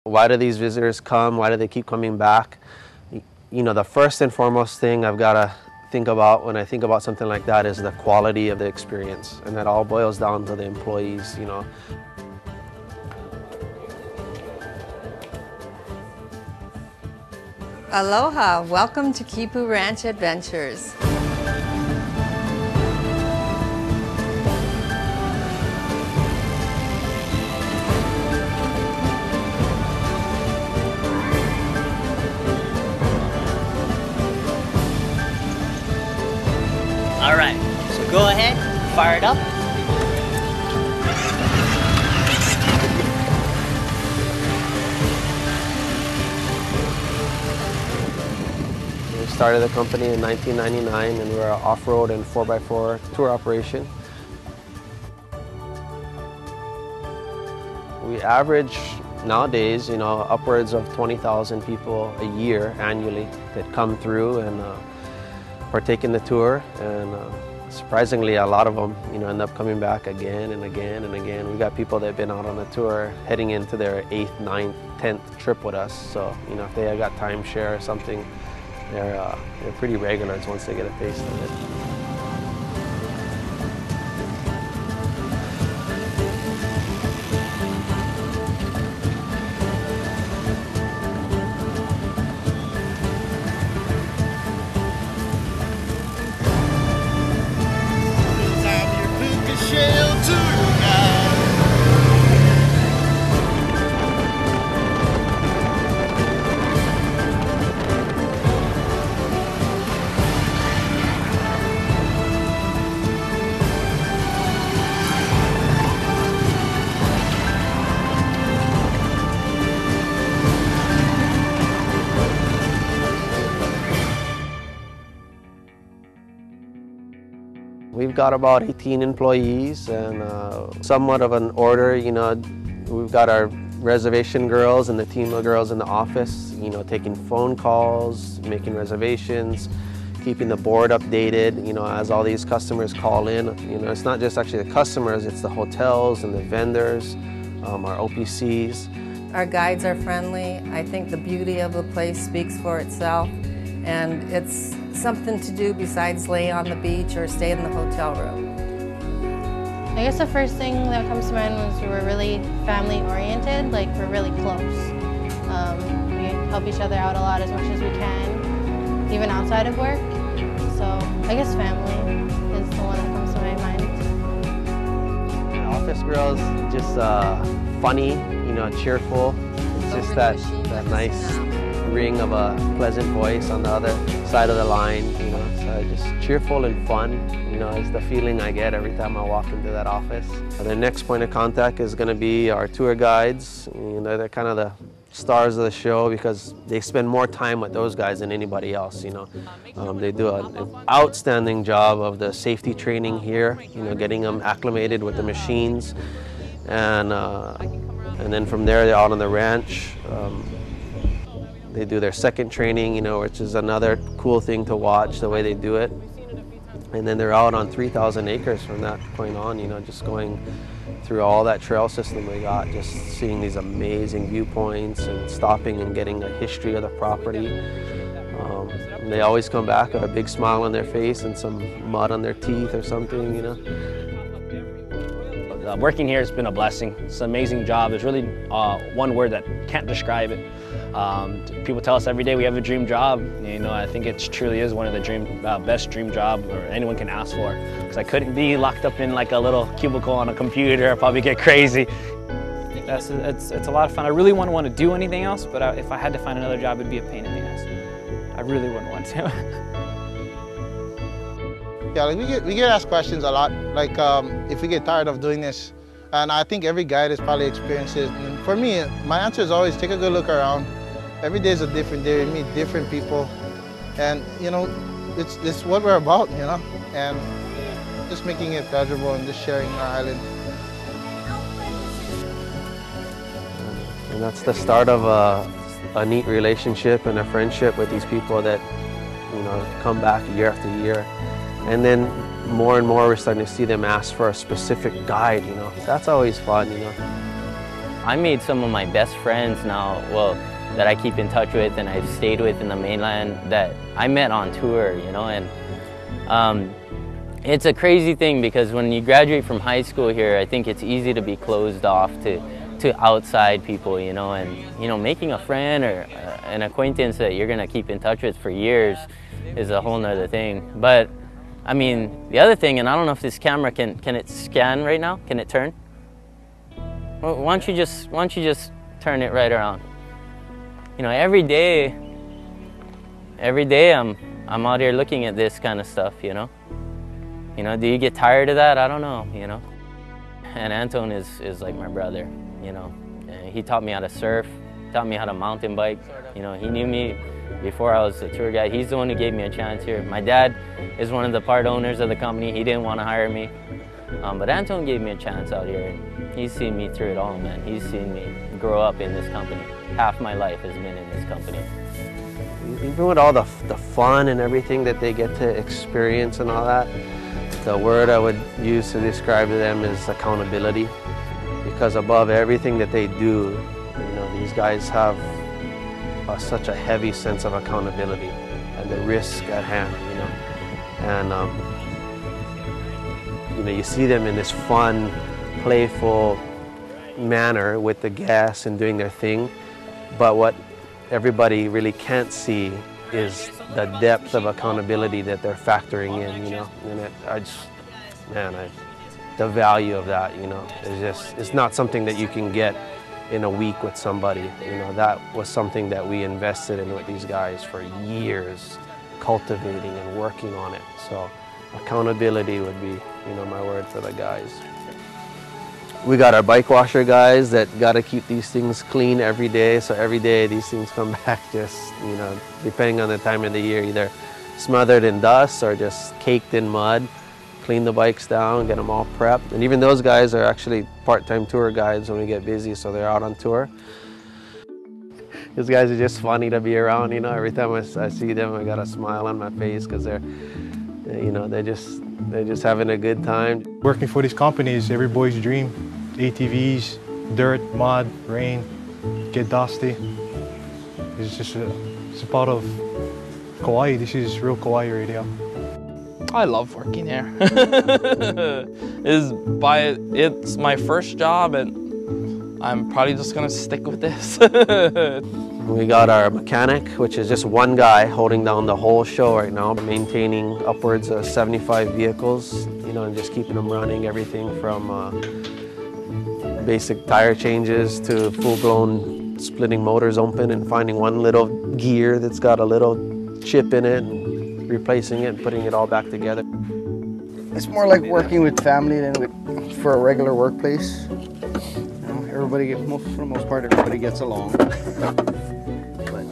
Why do these visitors come? Why do they keep coming back? You know, the first and foremost thing I've got to think about when I think about something like that is the quality of the experience. And that all boils down to the employees, you know. Aloha, welcome to Kipu Ranch Adventures. All right, so go ahead, fire it up. We started the company in 1999 and we're an off-road and 4x4 tour operation. We average nowadays, you know, upwards of 20,000 people a year annually that come through and partake in the tour, and surprisingly a lot of them, you know, end up coming back again and again and again. We got people that have been out on the tour heading into their 8th, 9th, 10th trip with us, so you know, if they got timeshare or something, they're pretty regulars once they get a taste of it. We've got about 18 employees and somewhat of an order, you know. We've got our reservation girls and the team of girls in the office, you know, taking phone calls, making reservations, keeping the board updated, you know, as all these customers call in. You know, it's not just actually the customers, it's the hotels and the vendors, our OPCs. Our guides are friendly. I think the beauty of the place speaks for itself, and it's something to do besides lay on the beach or stay in the hotel room. I guess the first thing that comes to mind was we were really family oriented, like we're really close. We help each other out a lot as much as we can, even outside of work. So I guess family is the one that comes to my mind. Office girls, just funny, you know, cheerful. It's just that nice ring of a pleasant voice on the other side of the line, you know, so just cheerful and fun, you know, is the feeling I get every time I walk into that office. The next point of contact is going to be our tour guides. You know, they're kind of the stars of the show because they spend more time with those guys than anybody else, you know. They do an outstanding job of the safety training here, you know, getting them acclimated with the machines, and then from there they're out on the ranch. They do their second training, you know, which is another cool thing to watch, the way they do it. And then they're out on 3,000 acres from that point on, you know, just going through all that trail system we got, just seeing these amazing viewpoints and stopping and getting a history of the property. They always come back with a big smile on their face and some mud on their teeth or something, you know. Working here has been a blessing. It's an amazing job. There's really one word that can't describe it. People tell us every day we have a dream job. You know, I think it truly is one of the best dream job or anyone can ask for. Because I couldn't be locked up in like a little cubicle on a computer. I'd probably get crazy. It's a lot of fun. I really wouldn't want to do anything else, but if I had to find another job, it'd be a pain in the ass. I really wouldn't want to. Yeah, like we get asked questions a lot, like if we get tired of doing this. And I think every guide has probably experienced it. And for me, my answer is always take a good look around. Every day is a different day. We meet different people. And, you know, it's what we're about, you know, and just making it pleasurable and just sharing our island. And that's the start of a neat relationship and a friendship with these people that, you know, come back year after year. And then more and more we're starting to see them ask for a specific guide, you know. That's always fun, you know. I made some of my best friends now, well, that I keep in touch with and I've stayed with in the mainland that I met on tour, you know, and it's a crazy thing because when you graduate from high school here, I think it's easy to be closed off to outside people, you know, and, you know, making a friend or an acquaintance that you're gonna keep in touch with for years is a whole nother thing. But, I mean, the other thing, and I don't know if this camera can it scan right now? Can it turn? Well, why don't you just turn it right around? You know, every day I'm out here looking at this kind of stuff, you know? You know, do you get tired of that? I don't know, you know? And Anton is like my brother, you know? And he taught me how to surf, taught me how to mountain bike. You know, he knew me before I was a tour guide. He's the one who gave me a chance here. My dad is one of the part owners of the company. He didn't want to hire me. But Anton gave me a chance out here. And he's seen me through it all, man. He's seen me grow up in this company. Half my life has been in this company. Even with all the fun and everything that they get to experience and all that, the word I would use to describe to them is accountability. Because above everything that they do, you know, these guys have such a heavy sense of accountability and the risk at hand, you know. And you know, you see them in this fun, playful manner with the guests and doing their thing, but what everybody really can't see is the depth of accountability that they're factoring in, you know. And the value of that, you know, it's not something that you can get in a week with somebody. You know, that was something that we invested in with these guys for years, cultivating and working on it. So accountability would be, you know, my word for the guys. We got our bike washer guys that got to keep these things clean every day. So every day these things come back just, you know, depending on the time of the year, either smothered in dust or just caked in mud. Clean the bikes down, get them all prepped. And even those guys are actually part-time tour guides when we get busy, so they're out on tour. These guys are just funny to be around, you know. Every time I see them, I got a smile on my face because they're, you know, they're just having a good time. Working for these companies, every boy's dream. ATVs, dirt, mud, rain, get dusty. It's just it's a part of Kauai. This is real Kauai radio. I love working here. It's my first job and I'm probably just gonna stick with this. We got our mechanic, which is just one guy holding down the whole show right now, maintaining upwards of 75 vehicles, you know, and just keeping them running, everything from basic tire changes to full-blown splitting motors open and finding one little gear that's got a little chip in it and replacing it and putting it all back together. It's more like working with family than for a regular workplace. You know, everybody for the most part, everybody gets along. But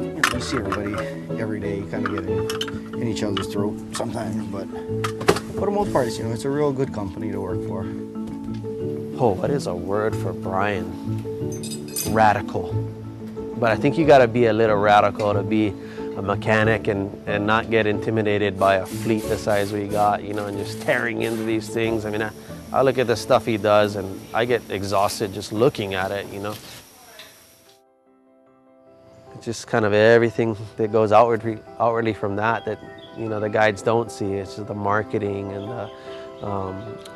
you know, you see everybody every day, you kind of get in each other's throat sometimes. But for the most part, you know, it's a real good company to work for. Oh, what is a word for Brian? Radical. But I think you got to be a little radical to be a mechanic and not get intimidated by a fleet the size we got, you know, and just tearing into these things. I mean, I look at the stuff he does and I get exhausted just looking at it, you know. It's just kind of everything that goes outwardly from that, you know, the guides don't see. It's just the marketing and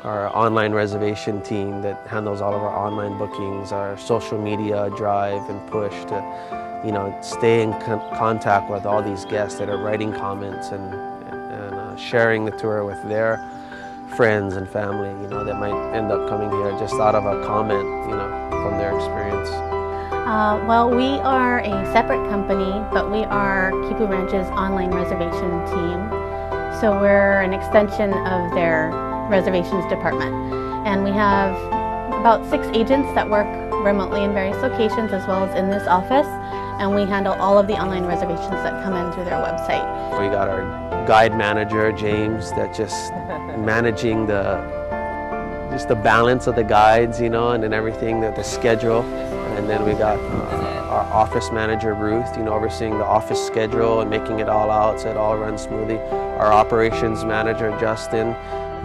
our online reservation team that handles all of our online bookings, our social media drive and push to, you know, stay in contact with all these guests that are writing comments and sharing the tour with their friends and family, you know, that might end up coming here just out of a comment, you know, from their experience. Well, we are a separate company, but we are Kipu Ranch's online reservation team. So we're an extension of their reservations department. And we have about 6 agents that work remotely in various locations as well as in this office. And we handle all of the online reservations that come in through their website. We got our guide manager, James, that just managing the balance of the guides, you know, and then everything, the schedule. And then we got our office manager, Ruth, you know, overseeing the office schedule and making it all out so it all runs smoothly. Our operations manager, Justin.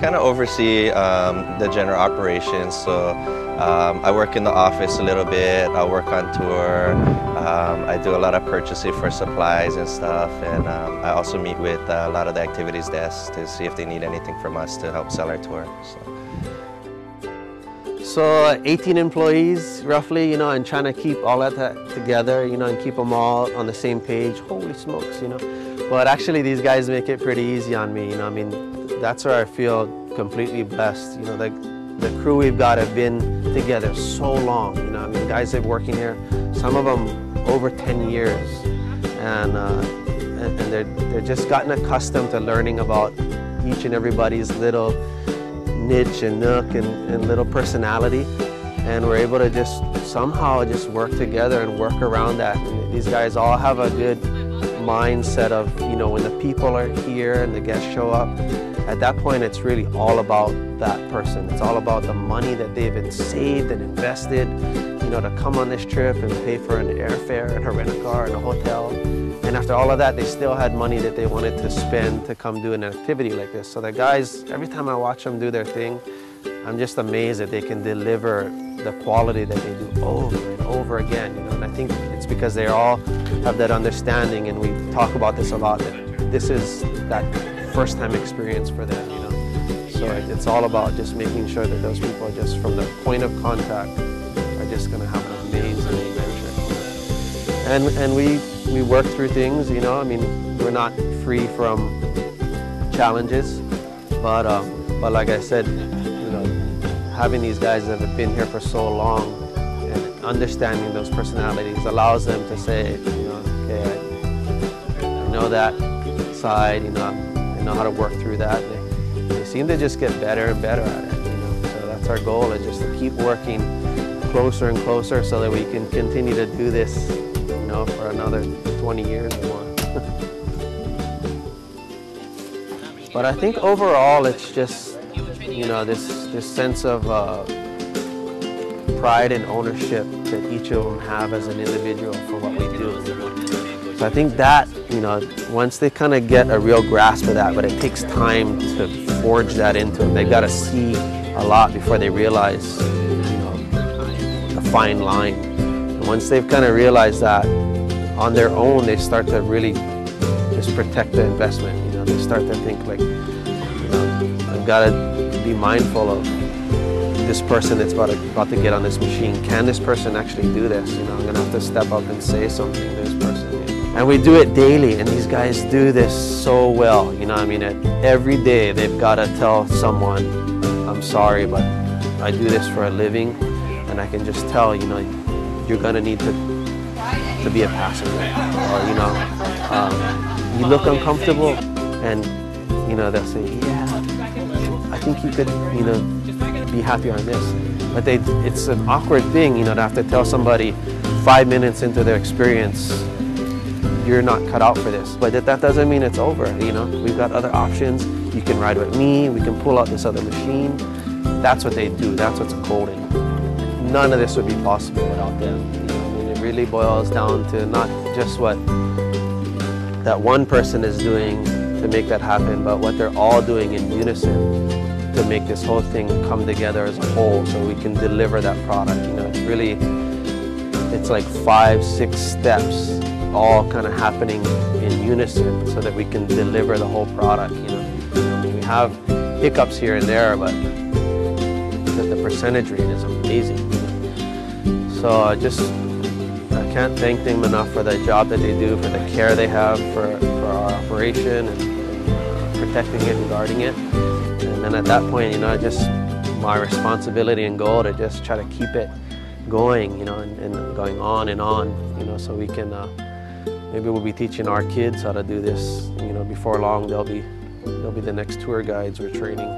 Kind of oversee the general operations, so I work in the office a little bit, I work on tour, I do a lot of purchasing for supplies and stuff, and I also meet with a lot of the activities desks to see if they need anything from us to help sell our tour. So 18 employees roughly, you know, and trying to keep all that together, you know, and keep them all on the same page. Holy smokes, you know. But actually these guys make it pretty easy on me, you know. I mean, that's where I feel completely blessed. You know, the crew we've got have been together so long, you know. I mean, guys have been working here, some of them over 10 years. And they're just gotten accustomed to learning about each and everybody's little niche and nook and little personality, and we're able to just somehow just work together and work around that. And these guys all have a good mindset of, you know, when the people are here and the guests show up, at that point it's really all about that person. It's all about the money that they've saved and invested, you know, to come on this trip and pay for an airfare and a rent-a-car and a hotel. And after all of that, they still had money that they wanted to spend to come do an activity like this. So the guys, every time I watch them do their thing, I'm just amazed that they can deliver the quality that they do over and over again. You know? And I think it's because they all have that understanding, and we talk about this a lot, that this is that first-time experience for them. You know? So it's all about just making sure that those people, just from the point of contact, are just going to have an amazing adventure. And we work through things, you know. I mean, we're not free from challenges, but like I said, you know, having these guys that have been here for so long and understanding those personalities allows them to say, you know, okay, I know that side, you know, I know how to work through that. And they seem to just get better and better at it, you know. So that's our goal, is just to keep working closer and closer so that we can continue to do this, you know, for another 20 years or more. But I think overall it's just, you know, this sense of pride and ownership that each of them have as an individual for what we do. So I think that, you know, once they kind of get a real grasp of that, but it takes time to forge that into them. They've got to see a lot before they realize, you know, the fine line. And once they've kind of realized that, on their own, they start to really just protect the investment. You know, they start to think like, you know, I've got to be mindful of this person that's about to get on this machine. Can this person actually do this? You know, I'm gonna have to step up and say something to this person. And we do it daily, and these guys do this so well. You know, I mean, every day they've got to tell someone, I'm sorry, but I do this for a living, and I can just tell, you know, you're gonna need to be a passenger, or, you know, you look uncomfortable, and, you know, they'll say, yeah, I think you could, you know, be happier on this. But it's an awkward thing, you know, to have to tell somebody 5 minutes into their experience, you're not cut out for this. But that doesn't mean it's over, you know. We've got other options. You can ride with me, we can pull out this other machine. That's what they do, that's what's golden. None of this would be possible without them. You know? It really boils down to not just what that one person is doing to make that happen, but what they're all doing in unison to make this whole thing come together as a whole, so we can deliver that product. You know, it's really, it's like 5, 6 steps all kind of happening in unison so that we can deliver the whole product. You know, we have hiccups here and there, but the percentage rate is amazing. You know? So I can't thank them enough for the job that they do, for the care they have for our operation, and protecting it and guarding it. And then at that point, you know, just my responsibility and goal to just try to keep it going, you know, and going on and on, you know, so we can, maybe we'll be teaching our kids how to do this, you know, before long they'll be the next tour guides we're training.